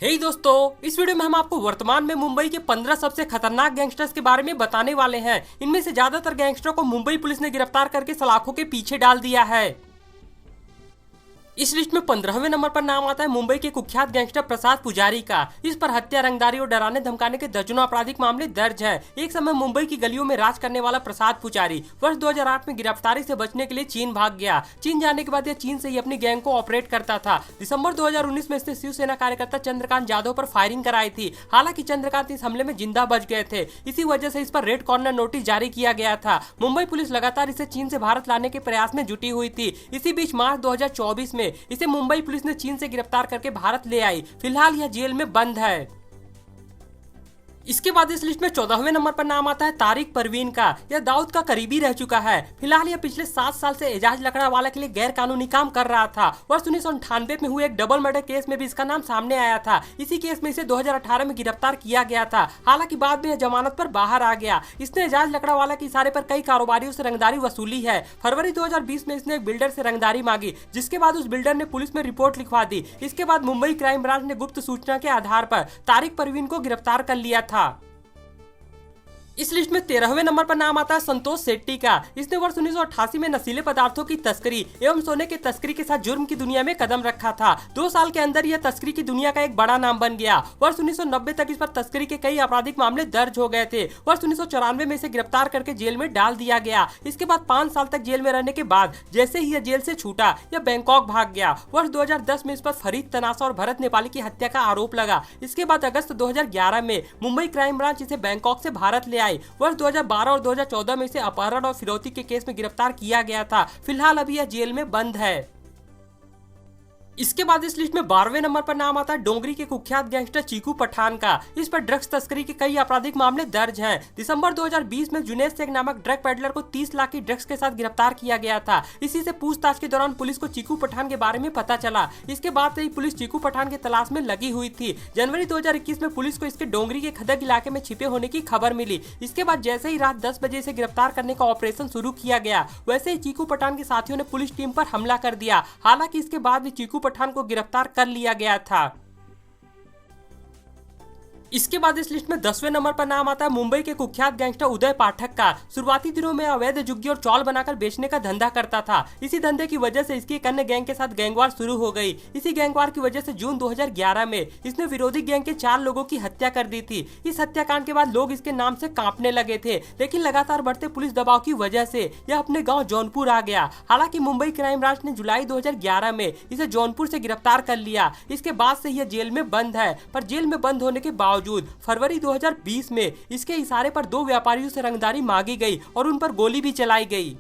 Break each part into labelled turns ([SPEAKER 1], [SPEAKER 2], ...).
[SPEAKER 1] दोस्तों, इस वीडियो में हम आपको वर्तमान में मुंबई के 15 सबसे खतरनाक गैंगस्टर्स के बारे में बताने वाले हैं। इनमें से ज्यादातर गैंगस्टरों को मुंबई पुलिस ने गिरफ्तार करके सलाखों के पीछे डाल दिया है। इस लिस्ट में 15वें नंबर पर नाम आता है मुंबई के कुख्यात गैंगस्टर प्रसाद पुजारी का। इस पर हत्या, रंगदारी और डराने धमकाने के दर्जनों आपराधिक मामले दर्ज है। एक समय मुंबई की गलियों में राज करने वाला प्रसाद पुजारी वर्ष 2008 में गिरफ्तारी से बचने के लिए चीन भाग गया। चीन जाने के बाद यह चीन से ही अपनी गैंग को ऑपरेट करता था। दिसंबर 2019 में इसने शिवसेना कार्यकर्ता चंद्रकांत जाधव पर फायरिंग कराई थी। हालांकि चंद्रकांत इस हमले में जिंदा बच गए थे। इसी वजह से इस पर रेड कॉर्नर नोटिस जारी किया गया था। मुंबई पुलिस लगातार इसे चीन से भारत लाने के प्रयास में जुटी हुई थी। इसी बीच मार्च 2024 में इसे मुंबई पुलिस ने चीन से गिरफ्तार करके भारत ले आई। फिलहाल यह जेल में बंद है। इसके बाद इस लिस्ट में 14वें नंबर पर नाम आता है तारिक परवीन का। यह दाऊद का करीबी रह चुका है। फिलहाल यह पिछले 7 साल से एजाज लकड़ावाला के लिए गैर कानूनी काम कर रहा था। वर्ष 1998 में हुए एक डबल मर्डर केस में भी इसका नाम सामने आया था। इसी केस में इसे 2018 में गिरफ्तार किया गया था। हालांकि बाद में यह जमानत पर बाहर आ गया। इसने एजाज लकड़ावाला के इशारे पर कई कारोबारियों से रंगदारी वसूली है। फरवरी 2020 में इसने एक बिल्डर से रंगदारी मांगी, जिसके बाद उस बिल्डर ने पुलिस में रिपोर्ट लिखवा दी। इसके बाद मुंबई क्राइम ब्रांच ने गुप्त सूचना के आधार पर तारिक परवीन को गिरफ्तार कर लिया था। इस लिस्ट में 13वें नंबर पर नाम आता है संतोष शेट्टी का। इसने वर्ष 1988 में नशीले पदार्थों की तस्करी एवं सोने की तस्करी के साथ जुर्म की दुनिया में कदम रखा था। 2 साल के अंदर यह तस्करी की दुनिया का एक बड़ा नाम बन गया। वर्ष 1990 तक इस पर तस्करी के कई आपराधिक मामले दर्ज हो गए थे। वर्ष 1994 में इसे गिरफ्तार करके जेल में डाल दिया गया। इसके बाद 5 साल तक जेल में रहने के बाद जैसे ही यह जेल से छूटा, यह बैंकॉक भाग गया। वर्ष 2010 में इस पर फरीद तनासा और भरत नेपाली की हत्या का आरोप लगा। इसके बाद अगस्त 2011 में मुंबई क्राइम ब्रांच इसे बैंकॉक से भारत ले आई। वर्ष 2012 और 2014 में इसे अपहरण और फिरौती के केस में गिरफ्तार किया गया था। फिलहाल अभी यह जेल में बंद है। इसके बाद इस लिस्ट में 12वें नंबर पर नाम आता है डोंगरी के कुख्यात गैंगस्टर चीकू पठान का। इस पर ड्रग्स तस्करी के कई आपराधिक मामले दर्ज हैं। दिसंबर 2020 में जुनेद शेख नामक ड्रग पेडलर को 30 लाख की ड्रग्स के साथ गिरफ्तार किया गया था। इसी से पूछताछ के दौरान पुलिस को चीकू पठान के बारे में पता चला। इसके बाद से ही पुलिस चीकू पठान की तलाश में लगी हुई थी। जनवरी 2021 में पुलिस को इसके डोंगरी के खदक इलाके में छिपे होने की खबर मिली। इसके बाद जैसे ही रात 10 बजे से गिरफ्तार करने का ऑपरेशन शुरू किया गया, वैसे ही चीकू पठान के साथियों ने पुलिस टीम पर हमला कर दिया। हालांकि इसके बाद भी चीकू पठान को गिरफ्तार कर लिया गया था। इसके बाद इस लिस्ट में 10वें नंबर पर नाम आता है मुंबई के कुख्यात गैंगस्टर उदय पाठक का। शुरुआती दिनों में अवैध जुग्गी और चौल बनाकर बेचने का धंधा करता था। इसी धंधे की वजह से इसकी एक अन्य गैंग के साथ गैंगवार शुरू हो गई। इसी गैंगवार की वजह से जून 2011 में इसने विरोधी गैंग के 4 लोगों की हत्या कर दी थी। इस हत्याकांड के बाद लोग इसके नाम से कांपने लगे थे, लेकिन लगातार बढ़ते पुलिस दबाव की वजह से यह अपने गाँव जौनपुर आ गया। हालांकि मुंबई क्राइम ब्रांच ने जुलाई 2011 में इसे जौनपुर से गिरफ्तार कर लिया। इसके बाद से यह जेल में बंद है। पर जेल में बंद होने के बावजूद फरवरी 2020 में इसके इशारे पर 2 व्यापारियों से रंगदारी मांगी गई और उन पर गोली भी चलाई गई।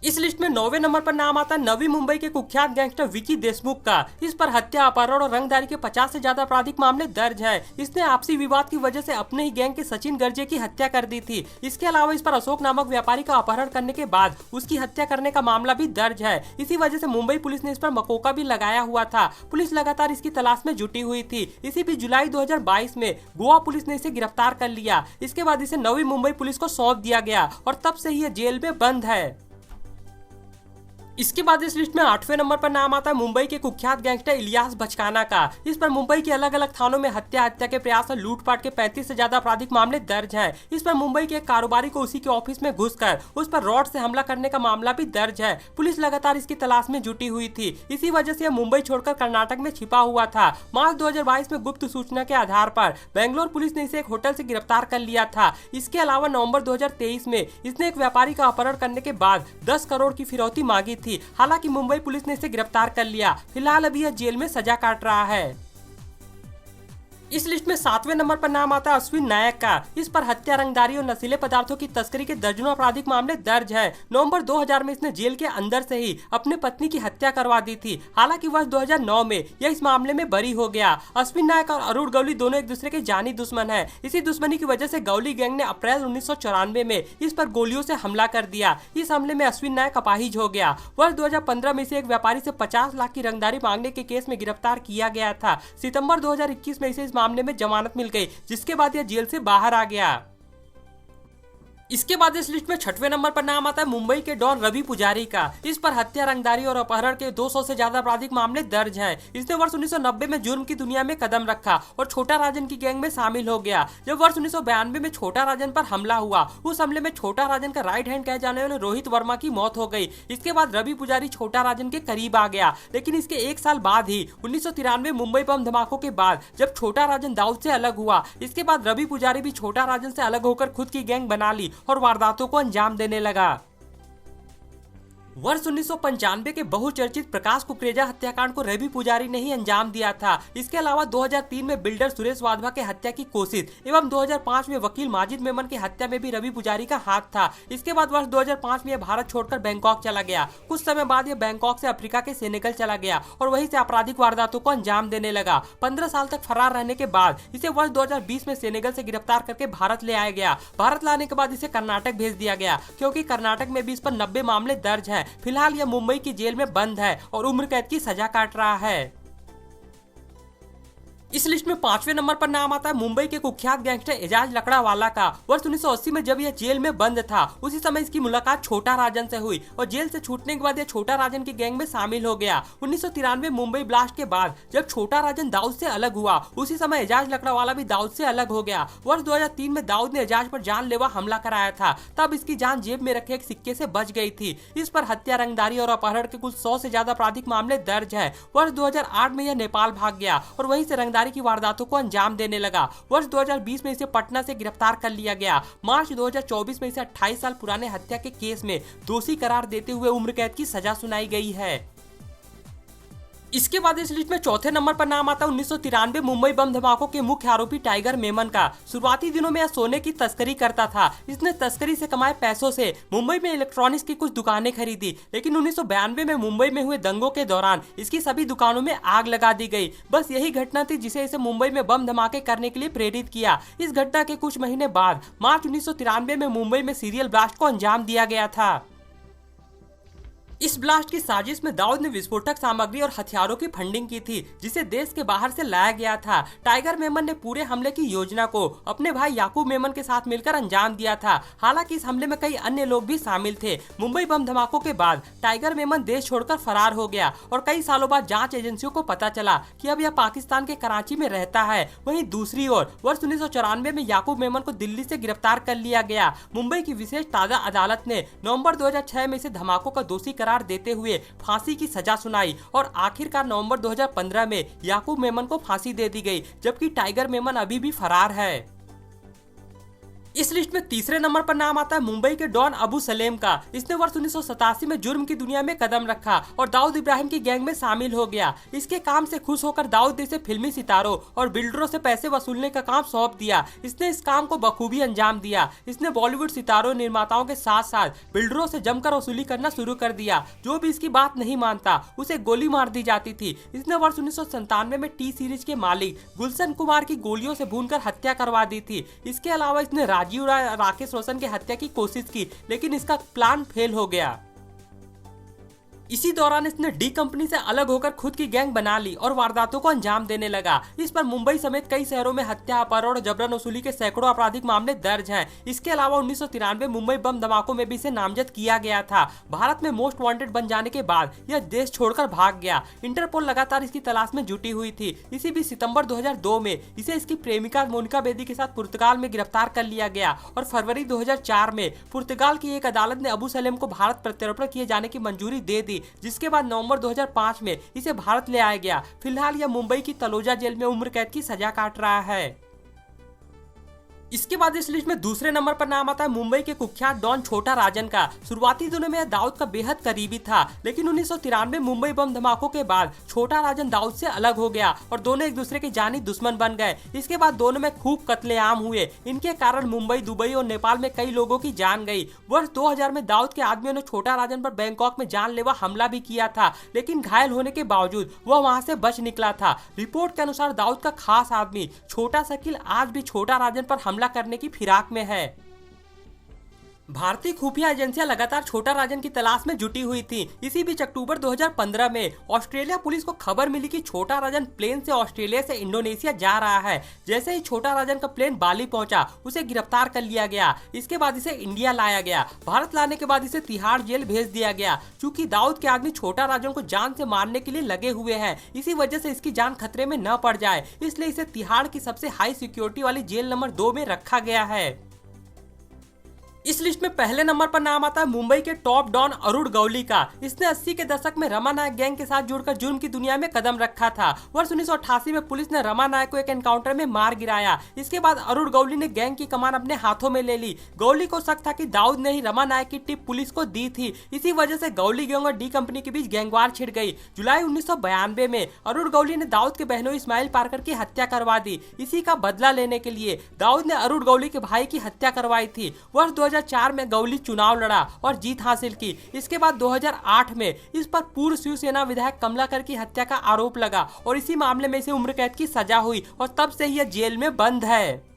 [SPEAKER 1] इस लिस्ट में 9वें नंबर पर नाम आता है नवी मुंबई के कुख्यात गैंगस्टर विकी देशमुख का। इस पर हत्या, अपहरण और रंगदारी के 50 से ज्यादा आपराधिक मामले दर्ज हैं। इसने आपसी विवाद की वजह से अपने ही गैंग के सचिन गर्जे की हत्या कर दी थी। इसके अलावा इस पर अशोक नामक व्यापारी का अपहरण करने के बाद उसकी हत्या करने का मामला भी दर्ज है। इसी वजह से मुंबई पुलिस ने इस पर मकोका भी लगाया हुआ था। पुलिस लगातार इसकी तलाश में जुटी हुई थी। इसी बीच जुलाई 2022 में गोवा पुलिस ने इसे गिरफ्तार कर लिया। इसके बाद इसे नवी मुंबई पुलिस को सौंप दिया गया और तब से ही यह जेल में बंद है। इसके बाद इस लिस्ट में 8वें नंबर पर नाम आता है मुंबई के कुख्यात गैंगस्टर इलियास बचकाना का। इस पर मुंबई के अलग अलग थानों में हत्या के प्रयास और लूटपाट के 35 से ज्यादा आपराधिक मामले दर्ज हैं। इस पर मुंबई के एक कारोबारी को उसी के ऑफिस में घुसकर उस पर रॉड से हमला करने का मामला भी दर्ज है। पुलिस लगातार इसकी तलाश में जुटी हुई थी। इसी वजह से यह मुंबई छोड़कर कर्नाटक में छिपा हुआ था। मार्च 2022 में गुप्त सूचना के आधार पर बेंगलोर पुलिस ने इसे एक होटल से गिरफ्तार कर लिया था। इसके अलावा नवंबर 2023 में इसने एक व्यापारी का अपहरण करने के बाद 10 करोड़ की फिरौती मांगी थी। हालांकि मुंबई पुलिस ने इसे गिरफ्तार कर लिया। फिलहाल अभी यह जेल में सजा काट रहा है। इस लिस्ट में 7वें नंबर पर नाम आता है अश्विन नायक का। इस पर हत्या, रंगदारी और नशीले पदार्थों की तस्करी के दर्जनों आपराधिक मामले दर्ज है। नवंबर 2000 में इसने जेल के अंदर से ही अपने पत्नी की हत्या करवा दी थी। हालांकि वर्ष 2009 में यह इस मामले में बरी हो गया। अश्विन नायक और अरुण गौली दोनों एक दूसरे के जानी दुश्मन है। इसी दुश्मनी की वजह से गौली गैंग ने अप्रैल 1994 में इस पर गोलियों से हमला कर दिया। इस हमले में अश्विन नायक अपाहिज हो गया। वर्ष 2015 में इसे एक व्यापारी से 50 लाख की रंगदारी मांगने के केस में गिरफ्तार किया गया था। सितंबर 2021 में इसे मामले में जमानत मिल गई, जिसके बाद यह जेल से बाहर आ गया। इसके बाद इस लिस्ट में छठवें नंबर पर नाम आता है मुंबई के डॉन रवि पुजारी का। इस पर हत्या, रंगदारी और अपहरण के 200 से ज्यादा आपराधिक मामले दर्ज हैं। इसने वर्ष 1990 में जुर्म की दुनिया में कदम रखा और छोटा राजन की गैंग में शामिल हो गया। जब वर्ष 1992 में छोटा राजन पर हमला हुआ, उस हमले में छोटा राजन का राइट हैंड कहे जाने वाले रोहित वर्मा की मौत हो गई। इसके बाद रवि पुजारी छोटा राजन के करीब आ गया, लेकिन इसके एक साल बाद ही 1993 मुंबई बम धमाकों के बाद जब छोटा राजन दाऊद से अलग हुआ, इसके बाद रवि पुजारी भी छोटा राजन से अलग होकर खुद की गैंग बना ली और वारदातों को अंजाम देने लगा। वर्ष 1995 के बहुचर्चित प्रकाश कुकरेजा हत्याकांड को रवि पुजारी ने ही अंजाम दिया था। इसके अलावा 2003 में बिल्डर सुरेश वाधवा के हत्या की कोशिश एवं 2005 में वकील माजिद मेमन की हत्या में भी रवि पुजारी का हाथ था। इसके बाद वर्ष 2005 में यह भारत छोड़कर बैंकॉक चला गया। कुछ समय बाद यह बैंकॉक से अफ्रीका के सेनेगल चला गया और वहीं से आपराधिक वारदातों को अंजाम देने लगा। 15 साल तक फरार रहने के बाद इसे वर्ष 2020 में सेनेगल से गिरफ्तार करके भारत ले आया गया। भारत लाने के बाद इसे कर्नाटक भेज दिया गया, क्योंकि कर्नाटक में भी इस पर 90 मामले दर्ज हैं। फिलहाल यह मुंबई की जेल में बंद है और उम्र कैद की सजा काट रहा है। इस लिस्ट में 5वें नंबर पर नाम आता है मुंबई के कुख्यात गैंगस्टर एजाज लकड़ावाला का। वर्ष 1980 में जब यह जेल में बंद था, उसी समय इसकी मुलाकात छोटा राजन से हुई और जेल से छूटने के बाद यह छोटा राजन की गैंग में शामिल हो गया। 1993 मुंबई ब्लास्ट के बाद जब छोटा राजन दाऊद से अलग हुआ, उसी समय एजाज लकड़ावाला भी दाऊद से अलग हो गया। वर्ष 2003 में दाऊद ने एजाज पर जानलेवा हमला कराया था, तब इसकी जान जेब में रखे एक सिक्के से बच गई थी। इस पर हत्या, रंगदारी और अपहरण के कुल 100 से ज्यादा आपराधिक मामले दर्ज है। वर्ष 2008 में यह नेपाल भाग गया और वहीं से रंगदारी की वारदातों को अंजाम देने लगा। वर्ष 2020 में इसे पटना से गिरफ्तार कर लिया गया। मार्च 2024 में इसे 28 साल पुराने हत्या के केस में दोषी करार देते हुए उम्र कैद की सजा सुनाई गई है। इसके बाद इस लिस्ट में चौथे नंबर पर नाम आता है 1993 मुंबई बम धमाकों के मुख्य आरोपी टाइगर मेमन का। शुरुआती दिनों में यह सोने की तस्करी करता था। इसने तस्करी से कमाए पैसों से मुंबई में इलेक्ट्रॉनिक्स की कुछ दुकानें खरीदी, लेकिन 1992 में मुंबई में हुए दंगों के दौरान इसकी सभी दुकानों में आग लगा दी गई। बस यही घटना थी जिसे इसे मुंबई में बम धमाके करने के लिए प्रेरित किया। इस घटना के कुछ महीने बाद मार्च 1993 में मुंबई में सीरियल ब्लास्ट को अंजाम दिया गया था। इस ब्लास्ट की साजिश में दाऊद ने विस्फोटक सामग्री और हथियारों की फंडिंग की थी, जिसे देश के बाहर से लाया गया था। टाइगर मेमन ने पूरे हमले की योजना को अपने भाई याकूब मेमन के साथ मिलकर अंजाम दिया था। हालांकि इस हमले में कई अन्य लोग भी शामिल थे। मुंबई बम धमाकों के बाद टाइगर मेमन देश छोड़कर फरार हो गया और कई सालों बाद जांच एजेंसियों को पता चला कि अब यह पाकिस्तान के कराची में रहता है। वहीं दूसरी ओर वर्ष 1994 में याकूब मेमन को दिल्ली से गिरफ्तार कर लिया गया। मुंबई की विशेष ताजा अदालत ने नवंबर 2006 में इसे धमाकों का दोषी करार देते हुए फांसी की सजा सुनाई और आखिरकार नवंबर 2015 में याकूब मेमन को फांसी दे दी गई, जबकि टाइगर मेमन अभी भी फरार है। इस लिस्ट में तीसरे नंबर पर नाम आता है मुंबई के डॉन अबू सलेम का। इसने वर्ष 1987 में जुर्म की दुनिया में कदम रखा और दाऊद इब्राहिम की गैंग में शामिल हो गया। इसके काम से खुश होकर दाऊद ने इसे फिल्मी सितारों और बिल्डरों से पैसे वसूलने का काम सौंप दिया। इसने इस काम को बखूबी अंजाम दिया। इसने बॉलीवुड सितारों, निर्माताओं के साथ साथ बिल्डरों से जमकर वसूली करना शुरू कर दिया। जो भी इसकी बात नहीं मानता उसे गोली मार दी जाती थी। इसने वर्ष 1997 में टी सीरीज के मालिक गुलशन कुमार की गोलियों से भूनकर हत्या करवा दी थी। इसके अलावा इसने राजीव राकेश रोशन की हत्या की कोशिश की, लेकिन इसका प्लान फेल हो गया। इसी दौरान इसने डी कंपनी से अलग होकर खुद की गैंग बना ली और वारदातों को अंजाम देने लगा। इस पर मुंबई समेत कई शहरों में हत्या, अपहरण और जबरन वसूली के सैकड़ों आपराधिक मामले दर्ज हैं। इसके अलावा 1993 मुंबई बम धमाकों में भी इसे नामजद किया गया था। भारत में मोस्ट वांटेड बन जाने के बाद यह देश छोड़कर भाग गया। इंटरपोल लगातार इसकी तलाश में जुटी हुई थी। इसी बीच सितंबर 2002 में इसे इसकी प्रेमिका मोनिका बेदी के साथ पुर्तगाल में गिरफ्तार कर लिया गया और फरवरी 2004 में पुर्तगाल की एक अदालत ने अबू सलेम को भारत प्रत्यर्पण किए जाने की मंजूरी दे दी, जिसके बाद नवंबर 2005 में इसे भारत ले आया गया। फिलहाल यह मुंबई की तलोजा जेल में उम्र कैद की सजा काट रहा है। इसके बाद इस लिस्ट में दूसरे नंबर पर नाम आता है मुंबई के कुख्यात डॉन छोटा राजन का। शुरुआती दिनों में यह दाऊद का बेहद करीबी था, लेकिन 1993 मुंबई बम धमाकों के बाद छोटा राजन दाऊद से अलग हो गया और दोनों एक दूसरे के जानी दुश्मन बन गए। इसके बाद दोनों में खूब कत्लेआम हुए। इनके कारण मुंबई, दुबई और नेपाल में कई लोगों की जान गई। वर्ष 2000 में दाऊद के आदमियों ने छोटा राजन पर बैंकॉक में जानलेवा हमला भी किया था, लेकिन घायल होने के बावजूद वह वहां से बच निकला था। रिपोर्ट के अनुसार दाऊद का खास आदमी छोटा शकील आज भी छोटा राजन पर हमला करने की फिराक में है। भारतीय खुफिया एजेंसियां लगातार छोटा राजन की तलाश में जुटी हुई थी। इसी बीच अक्टूबर 2015 में ऑस्ट्रेलिया पुलिस को खबर मिली कि छोटा राजन प्लेन से ऑस्ट्रेलिया से इंडोनेशिया जा रहा है। जैसे ही छोटा राजन का प्लेन बाली पहुंचा, उसे गिरफ्तार कर लिया गया। इसके बाद इसे इंडिया लाया गया। भारत लाने के बाद इसे तिहाड़ जेल भेज दिया गया। चूंकि दाऊद के आदमी छोटा राजन को जान से मारने के लिए लगे हुए हैं, इसी वजह से इसकी जान खतरे में न पड़ जाए, इसलिए इसे तिहाड़ की सबसे हाई सिक्योरिटी वाली जेल नंबर 2 में रखा गया है। इस लिस्ट में पहले नंबर पर नाम आता है मुंबई के टॉप डॉन अरुण गौली का। इसने 80 के दशक में रमा नायक गैंग के साथ जुड़कर जुर्म की दुनिया में कदम रखा था। वर्ष 1988 में पुलिस ने रमा नायक को एक एनकाउंटर में मार गिराया। इसके बाद अरुण गौली ने गैंग की कमान अपने हाथों में ले ली। गौली को शक था कि दाऊद ने ही रमा नायक की टिप पुलिस को दी थी। इसी वजह से गौली गैंग और डी कंपनी के बीच गैंगवार छिड़ गई। जुलाई 1992 में अरुण गौली ने दाऊद के बहनोई इस्माइल पारकर की हत्या करवा दी। इसी का बदला लेने के लिए दाऊद ने अरुण गौली के भाई की हत्या करवाई थी। वर्ष 2004 में गौली चुनाव लड़ा और जीत हासिल की। इसके बाद 2008 में इस पर पूर्व शिवसेना विधायक कमलाकर की हत्या का आरोप लगा और इसी मामले में इसे उम्र कैद की सजा हुई और तब से यह जेल में बंद है।